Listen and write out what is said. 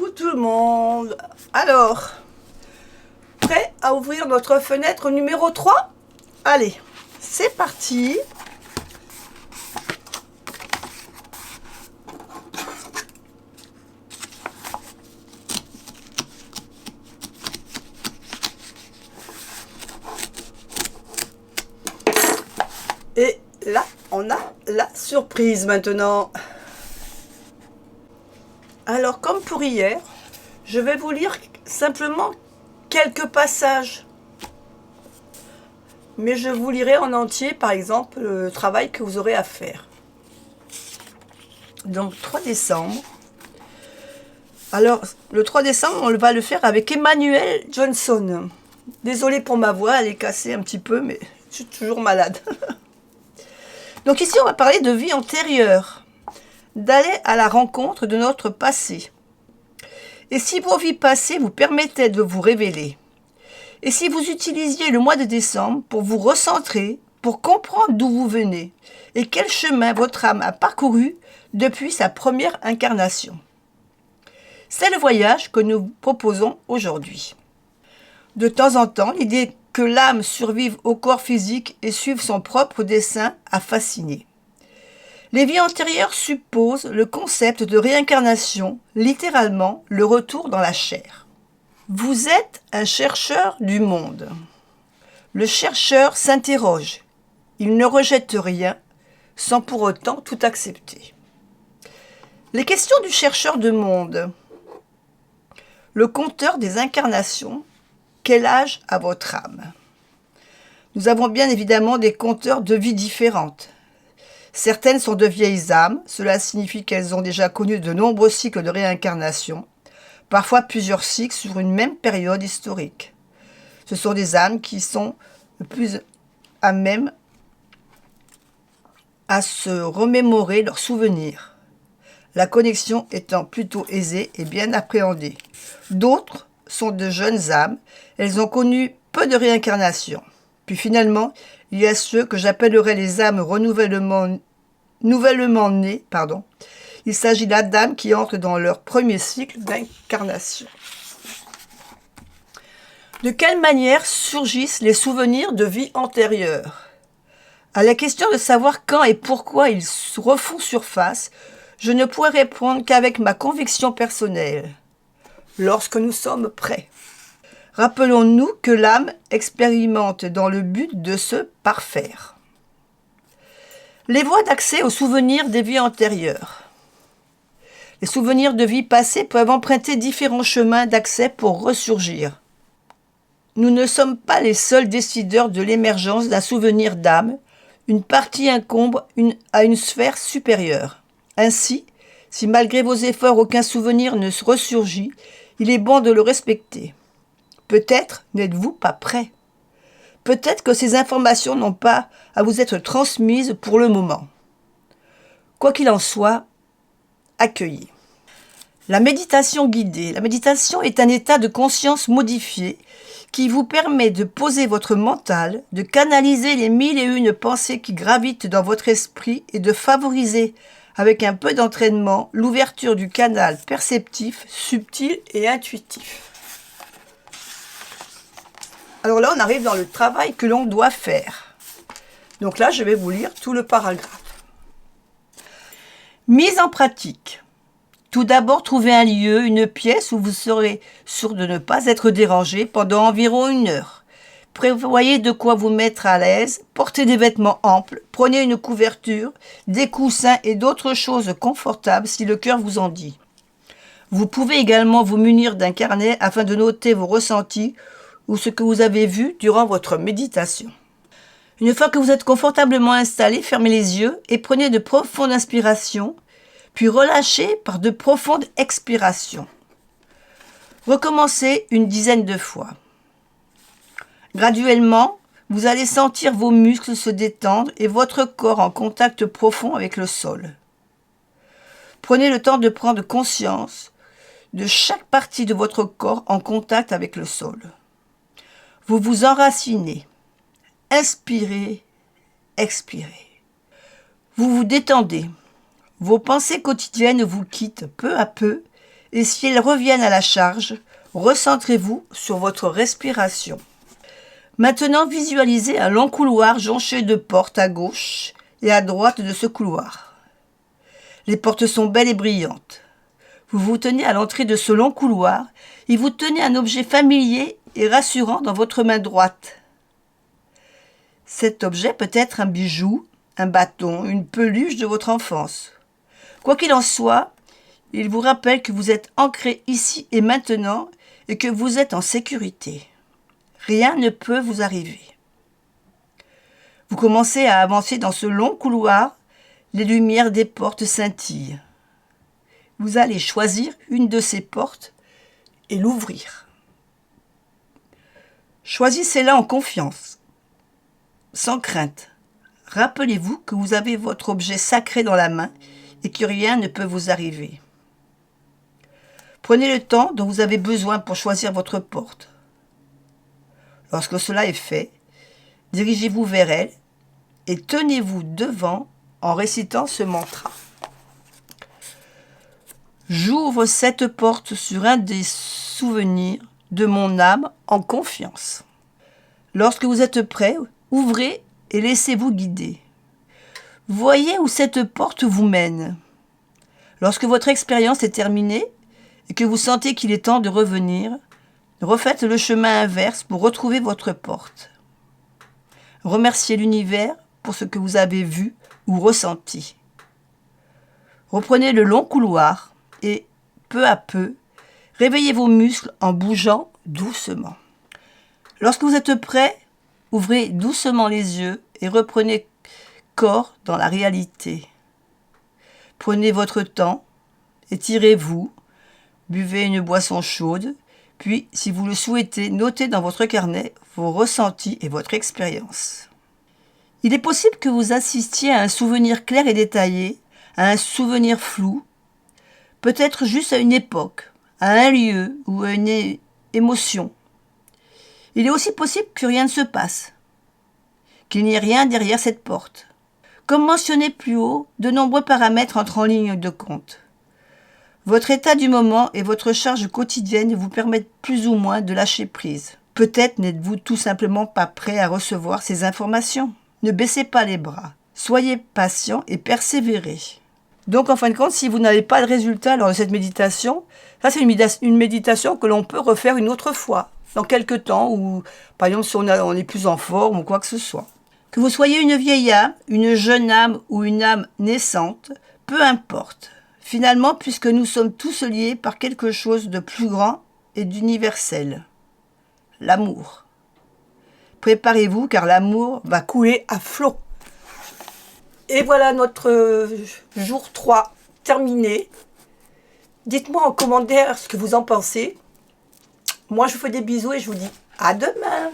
Coucou tout le monde. Alors, prêt à ouvrir notre fenêtre numéro 3? Allez, c'est parti. Et là, on a la surprise maintenant. Alors, comme pour hier, je vais vous lire simplement quelques passages. Mais je vous lirai en entier, par exemple, le travail que vous aurez à faire. Donc, 3 décembre. Alors, le 3 décembre, on va le faire avec Emmanuel Johnson. Désolée pour ma voix, elle est cassée un petit peu, mais je suis toujours malade. Donc ici, on va parler de vie antérieure, d'aller à la rencontre de notre passé. Et si vos vies passées vous permettaient de vous révéler, et si vous utilisiez le mois de décembre pour vous recentrer, pour comprendre d'où vous venez, et quel chemin votre âme a parcouru depuis sa première incarnation. C'est le voyage que nous vous proposons aujourd'hui. De temps en temps, l'idée que l'âme survive au corps physique et suive son propre dessein a fasciné. Les vies antérieures supposent le concept de réincarnation, littéralement le retour dans la chair. Vous êtes un chercheur du monde. Le chercheur s'interroge. Il ne rejette rien sans pour autant tout accepter. Les questions du chercheur de monde. Le compteur des incarnations. Quel âge a votre âme? Nous avons bien évidemment des compteurs de vie différentes. Certaines sont de vieilles âmes, cela signifie qu'elles ont déjà connu de nombreux cycles de réincarnation, parfois plusieurs cycles sur une même période historique. Ce sont des âmes qui sont le plus à même à se remémorer leurs souvenirs, la connexion étant plutôt aisée et bien appréhendée. D'autres sont de jeunes âmes, elles ont connu peu de réincarnations. Puis finalement, il y a ceux que j'appellerais les âmes nouvellement nées. Il s'agit là d'âmes qui entrent dans leur premier cycle d'incarnation. De quelle manière surgissent les souvenirs de vie antérieure? À la question de savoir quand et pourquoi ils refont surface, je ne pourrais répondre qu'avec ma conviction personnelle. Lorsque nous sommes prêts. Rappelons-nous que l'âme expérimente dans le but de se parfaire. Les voies d'accès aux souvenirs des vies antérieures. Les souvenirs de vie passées peuvent emprunter différents chemins d'accès pour ressurgir. Nous ne sommes pas les seuls décideurs de l'émergence d'un souvenir d'âme. Une partie incombe à une sphère supérieure. Ainsi, si malgré vos efforts aucun souvenir ne se ressurgit, il est bon de le respecter. Peut-être n'êtes-vous pas prêt. Peut-être que ces informations n'ont pas à vous être transmises pour le moment. Quoi qu'il en soit, accueillez. La méditation guidée. La méditation est un état de conscience modifié qui vous permet de poser votre mental, de canaliser les 1001 pensées qui gravitent dans votre esprit et de favoriser, avec un peu d'entraînement, l'ouverture du canal perceptif, subtil et intuitif. Alors là, on arrive dans le travail que l'on doit faire. Donc là, je vais vous lire tout le paragraphe. Mise en pratique. Tout d'abord, trouvez un lieu, une pièce où vous serez sûr de ne pas être dérangé pendant environ 1 heure. Prévoyez de quoi vous mettre à l'aise, portez des vêtements amples, prenez une couverture, des coussins et d'autres choses confortables si le cœur vous en dit. Vous pouvez également vous munir d'un carnet afin de noter vos ressentis ou ce que vous avez vu durant votre méditation. Une fois que vous êtes confortablement installé, fermez les yeux et prenez de profondes inspirations, puis relâchez par de profondes expirations. Recommencez une dizaine de fois. Graduellement, vous allez sentir vos muscles se détendre et votre corps en contact profond avec le sol. Prenez le temps de prendre conscience de chaque partie de votre corps en contact avec le sol. Vous vous enracinez. Inspirez, expirez. Vous vous détendez. Vos pensées quotidiennes vous quittent peu à peu Et si elles reviennent à la charge, recentrez-vous sur votre respiration. Maintenant, visualisez un long couloir jonché de portes à gauche et à droite de ce couloir. Les portes sont belles et brillantes. Vous vous tenez à l'entrée de ce long couloir et vous tenez un objet familier et rassurant dans votre main droite. Cet objet peut être un bijou, un bâton, une peluche de votre enfance. Quoi qu'il en soit, il vous rappelle que vous êtes ancré ici et maintenant et que vous êtes en sécurité. Rien ne peut vous arriver. Vous commencez à avancer dans ce long couloir, les lumières des portes scintillent. Vous allez choisir une de ces portes et l'ouvrir. Choisissez-la en confiance, sans crainte. Rappelez-vous que vous avez votre objet sacré dans la main et que rien ne peut vous arriver. Prenez le temps dont vous avez besoin pour choisir votre porte. Lorsque cela est fait, dirigez-vous vers elle et tenez-vous devant en récitant ce mantra. J'ouvre cette porte sur un des souvenirs de mon âme en confiance. Lorsque vous êtes prêt, ouvrez et laissez-vous guider. Voyez où cette porte vous mène. Lorsque votre expérience est terminée et que vous sentez qu'il est temps de revenir, refaites le chemin inverse pour retrouver votre porte. Remerciez l'univers pour ce que vous avez vu ou ressenti. Reprenez le long couloir et, peu à peu, réveillez vos muscles en bougeant doucement. Lorsque vous êtes prêt, ouvrez doucement les yeux et reprenez corps dans la réalité. Prenez votre temps, étirez-vous, buvez une boisson chaude, puis, si vous le souhaitez, notez dans votre carnet vos ressentis et votre expérience. Il est possible que vous assistiez à un souvenir clair et détaillé, à un souvenir flou, peut-être juste à une époque, à un lieu ou à une émotion. Il est aussi possible que rien ne se passe, qu'il n'y ait rien derrière cette porte. Comme mentionné plus haut, de nombreux paramètres entrent en ligne de compte. Votre état du moment et votre charge quotidienne vous permettent plus ou moins de lâcher prise. Peut-être n'êtes-vous tout simplement pas prêt à recevoir ces informations. Ne baissez pas les bras. Soyez patient et persévérez. Donc en fin de compte, si vous n'avez pas de résultat lors de cette méditation, ça c'est une méditation que l'on peut refaire une autre fois, dans quelques temps, ou par exemple si on est plus en forme ou quoi que ce soit. Que vous soyez une vieille âme, une jeune âme ou une âme naissante, peu importe. Finalement, puisque nous sommes tous liés par quelque chose de plus grand et d'universel. L'amour. Préparez-vous car l'amour va couler à flot. Et voilà notre jour 3 terminé. Dites-moi en commentaire ce que vous en pensez. Moi, je vous fais des bisous et je vous dis à demain.